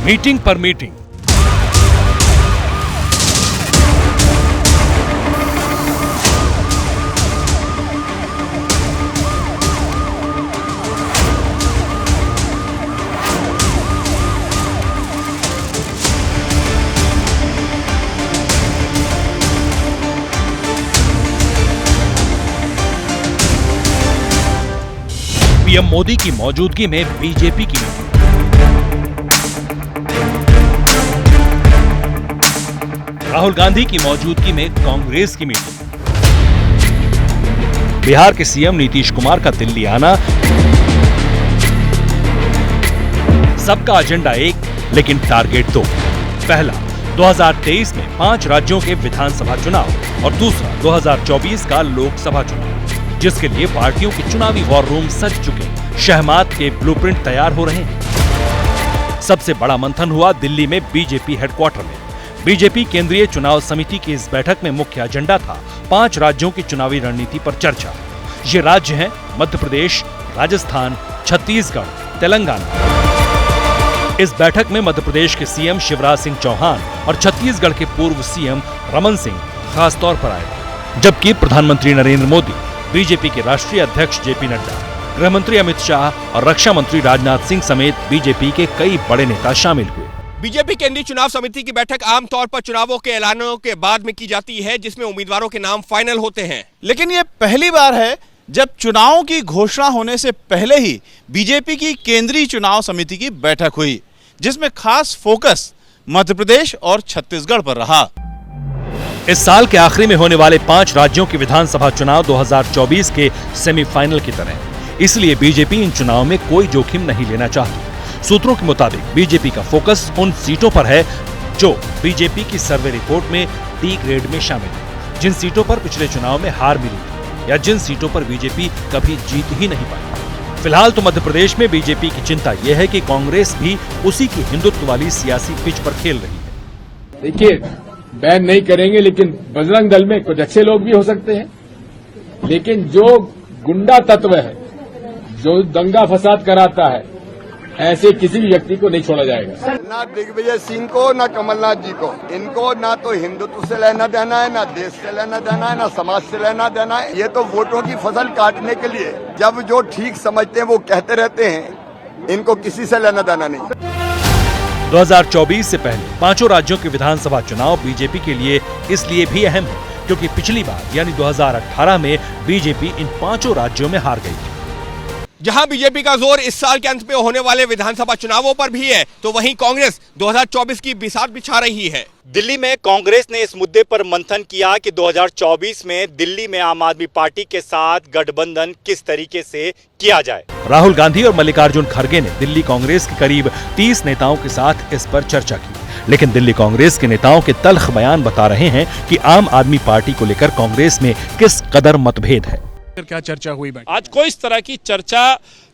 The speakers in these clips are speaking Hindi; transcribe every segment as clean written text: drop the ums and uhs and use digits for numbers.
मीटिंग पर मीटिंग, पीएम मोदी की मौजूदगी में बीजेपी की मीटिंग, राहुल गांधी की मौजूदगी में कांग्रेस की मीटिंग, बिहार के सीएम नीतीश कुमार का दिल्ली आना, सबका एजेंडा एक लेकिन टारगेट दो। पहला 2023 में 5 राज्यों के विधानसभा चुनाव और दूसरा 2024 का लोकसभा चुनाव, जिसके लिए पार्टियों के चुनावी वॉर रूम सज चुके, शहमात के ब्लूप्रिंट तैयार हो रहे हैं। सबसे बड़ा मंथन हुआ दिल्ली में बीजेपी हेडक्वार्टर में। बीजेपी केंद्रीय चुनाव समिति की इस बैठक में मुख्य एजेंडा था 5 राज्यों की चुनावी रणनीति पर चर्चा। ये राज्य हैं मध्य प्रदेश, राजस्थान, छत्तीसगढ़, तेलंगाना। इस बैठक में मध्य प्रदेश के सीएम शिवराज सिंह चौहान और छत्तीसगढ़ के पूर्व सीएम रमन सिंह खास तौर पर आए, जबकि प्रधानमंत्री नरेंद्र मोदी, बीजेपी के राष्ट्रीय अध्यक्ष जेपी नड्डा, गृह मंत्री अमित शाह और रक्षा मंत्री राजनाथ सिंह समेत बीजेपी के कई बड़े नेता शामिल हुए। बीजेपी केंद्रीय चुनाव समिति की बैठक आमतौर पर चुनावों के ऐलानों के बाद में की जाती है, जिसमें उम्मीदवारों के नाम फाइनल होते हैं। लेकिन ये पहली बार है जब चुनावों की घोषणा होने से पहले ही बीजेपी की केंद्रीय चुनाव समिति की बैठक हुई, जिसमें खास फोकस मध्य प्रदेश और छत्तीसगढ़ पर रहा। इस साल के आखिरी में होने वाले 5 राज्यों के विधानसभा चुनाव 2024 के सेमीफाइनल की तरह, इसलिए बीजेपी इन चुनावों में कोई जोखिम नहीं लेना चाहती। सूत्रों के मुताबिक बीजेपी का फोकस उन सीटों पर है जो बीजेपी की सर्वे रिपोर्ट में डी ग्रेड में शामिल है, जिन सीटों पर पिछले चुनाव में हार मिली थी या जिन सीटों पर बीजेपी कभी जीत ही नहीं पाई। फिलहाल तो मध्य प्रदेश में बीजेपी की चिंता यह है कि कांग्रेस भी उसी की हिंदुत्व वाली सियासी पिच पर खेल रही है। देखिए, बैन नहीं करेंगे, लेकिन बजरंग दल में कुछ अच्छे लोग भी हो सकते हैं, लेकिन जो गुंडा तत्व है, जो दंगा फसाद कराता है, ऐसे किसी भी व्यक्ति को नहीं छोड़ा जाएगा। ना दिग्विजय सिंह को, ना कमलनाथ जी को, इनको ना तो हिंदुत्व से लेना देना है, ना देश से लेना देना है, ना समाज से लेना देना है। ये तो वोटों की फसल काटने के लिए जब जो ठीक समझते हैं वो कहते रहते हैं, इनको किसी से लेना देना नहीं। 2024 से पहले 5 राज्यों के विधानसभा चुनाव बीजेपी के लिए इसलिए भी अहम है क्योंकि पिछली बार यानी 2018 में बीजेपी इन 5 राज्यों में हार गई थी। जहां बीजेपी का जोर इस साल के अंत में होने वाले विधानसभा चुनावों पर भी है, तो वहीं कांग्रेस 2024 की बिसात बिछा रही है। दिल्ली में कांग्रेस ने इस मुद्दे पर मंथन किया कि 2024 में दिल्ली में आम आदमी पार्टी के साथ गठबंधन किस तरीके से किया जाए। राहुल गांधी और मल्लिकार्जुन खड़गे ने दिल्ली कांग्रेस के करीब 30 नेताओं के साथ इस पर चर्चा की, लेकिन दिल्ली कांग्रेस के नेताओं के तल्ख बयान बता रहे हैं कि आम आदमी पार्टी को लेकर कांग्रेस में किस कदर मतभेद है। क्या चर्चा हुई? आज कोई इस तरह की चर्चा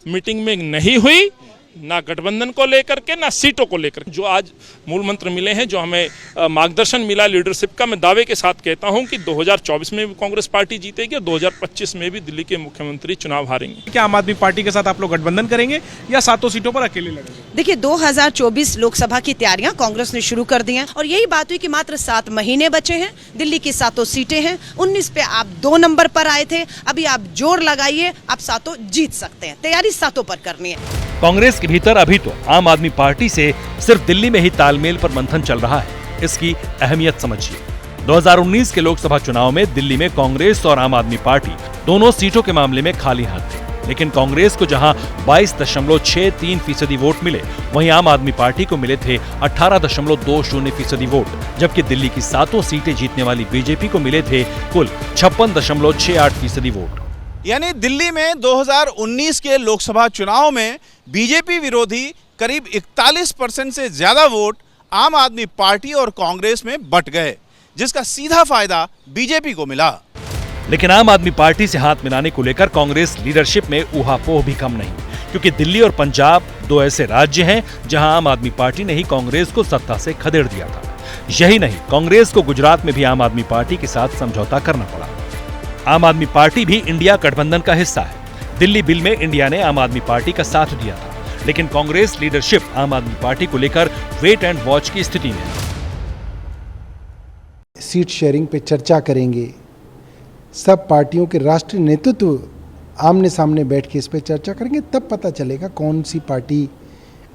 मीटिंग में नहीं हुई, ना गठबंधन को लेकर के, ना सीटों को लेकर। जो आज मूल मंत्र मिले हैं, जो हमें मार्गदर्शन मिला लीडरशिप का, मैं दावे के साथ कहता हूं कि 2024 में भी कांग्रेस पार्टी जीतेगी और 2025 में भी दिल्ली के मुख्यमंत्री चुनाव हारेंगे। क्या आम आदमी पार्टी के साथ आप लोग गठबंधन करेंगे या 7 सीटों पर अकेले लड़ेंगे? देखिए, 2024 लोकसभा की तैयारियां कांग्रेस ने शुरू कर दी हैं और यही बात हुई कि मात्र 7 महीने बचे हैं, दिल्ली की 7 सीटें हैं। 19 पे आप 2 नंबर पर आए थे, अभी आप जोर लगाइए, आप 7 जीत सकते हैं। तैयारी 7 पर करनी है। कांग्रेस के भीतर अभी तो आम आदमी पार्टी से सिर्फ दिल्ली में ही तालमेल पर मंथन चल रहा है। इसकी अहमियत समझिए। 2019 के लोकसभा चुनाव में दिल्ली में कांग्रेस और आम आदमी पार्टी दोनों सीटों के मामले में खाली हाथ थे, लेकिन कांग्रेस को जहां 22.63% वोट मिले, वहीं आम आदमी पार्टी को मिले थे 18.20% वोट, जबकि दिल्ली की 7 सीटें जीतने वाली बीजेपी को मिले थे कुल 56.68% वोट। यानी दिल्ली में 2019 के लोकसभा चुनाव में बीजेपी विरोधी करीब 41% से ज्यादा वोट आम आदमी पार्टी और कांग्रेस में बंट गए, जिसका सीधा फायदा बीजेपी को मिला। लेकिन आम आदमी पार्टी से हाथ मिलाने को लेकर कांग्रेस लीडरशिप में ऊहापोह भी कम नहीं, क्योंकि दिल्ली और पंजाब 2 ऐसे राज्य हैं जहां आम आदमी पार्टी ने ही कांग्रेस को सत्ता से खदेड़ दिया था। यही नहीं, कांग्रेस को गुजरात में भी आम आदमी पार्टी के साथ समझौता करना पड़ा। आम आदमी पार्टी भी इंडिया गठबंधन का हिस्सा है। दिल्ली बिल में इंडिया ने आम आदमी पार्टी का साथ दिया था। लेकिन कांग्रेस लीडरशिप आम आदमी पार्टी को लेकर वेट एंड वॉच की स्थिति में। सीट शेयरिंग पे चर्चा करेंगे, सब पार्टियों के राष्ट्रीय नेतृत्व आमने सामने बैठ के इस पे चर्चा करेंगे, तब पता चलेगा कौन सी पार्टी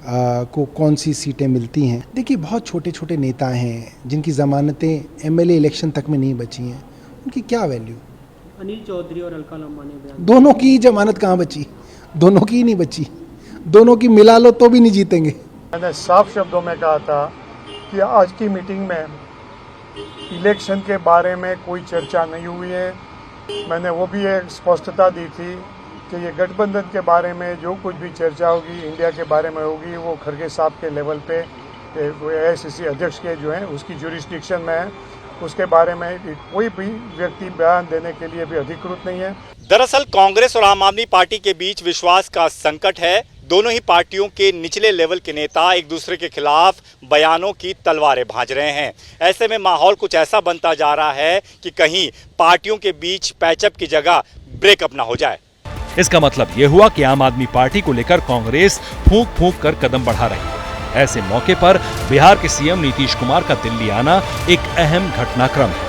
को कौन सी सीटें मिलती हैं। देखिए, बहुत छोटे छोटे नेता हैं जिनकी जमानतें एमएलए इलेक्शन तक में नहीं बची हैं, उनकी क्या वैल्यू। अनिल चौधरी और अलका लंबा ने बयान, दोनों की जमानत कहाँ बची, दोनों की ही नहीं बची, दोनों की मिला लो तो भी नहीं जीतेंगे। मैंने साफ शब्दों में कहा था कि आज की मीटिंग में इलेक्शन के बारे में कोई चर्चा नहीं हुई है। मैंने वो भी एक स्पष्टता दी थी कि ये गठबंधन के बारे में जो कुछ भी चर्चा होगी, इंडिया के बारे में होगी, वो खड़गे साहब के लेवल पे AICC अध्यक्ष के जो हैं उसकी जुरिस्डिक्शन में है, उसके बारे में कोई भी व्यक्ति बयान देने के लिए भी अधिकृत नहीं है। दरअसल कांग्रेस और आम आदमी पार्टी के बीच विश्वास का संकट है। दोनों ही पार्टियों के निचले लेवल के नेता एक दूसरे के खिलाफ बयानों की तलवारें भांज रहे हैं। ऐसे में माहौल कुछ ऐसा बनता जा रहा है कि कहीं पार्टियों के बीच पैचअप की जगह ब्रेकअप ना हो जाए। इसका मतलब यह हुआ कि आम आदमी पार्टी को लेकर कांग्रेस फूंक फूंक कर कदम बढ़ा रही है। ऐसे मौके पर बिहार के सीएम नीतीश कुमार का दिल्ली आना एक अहम घटनाक्रम है।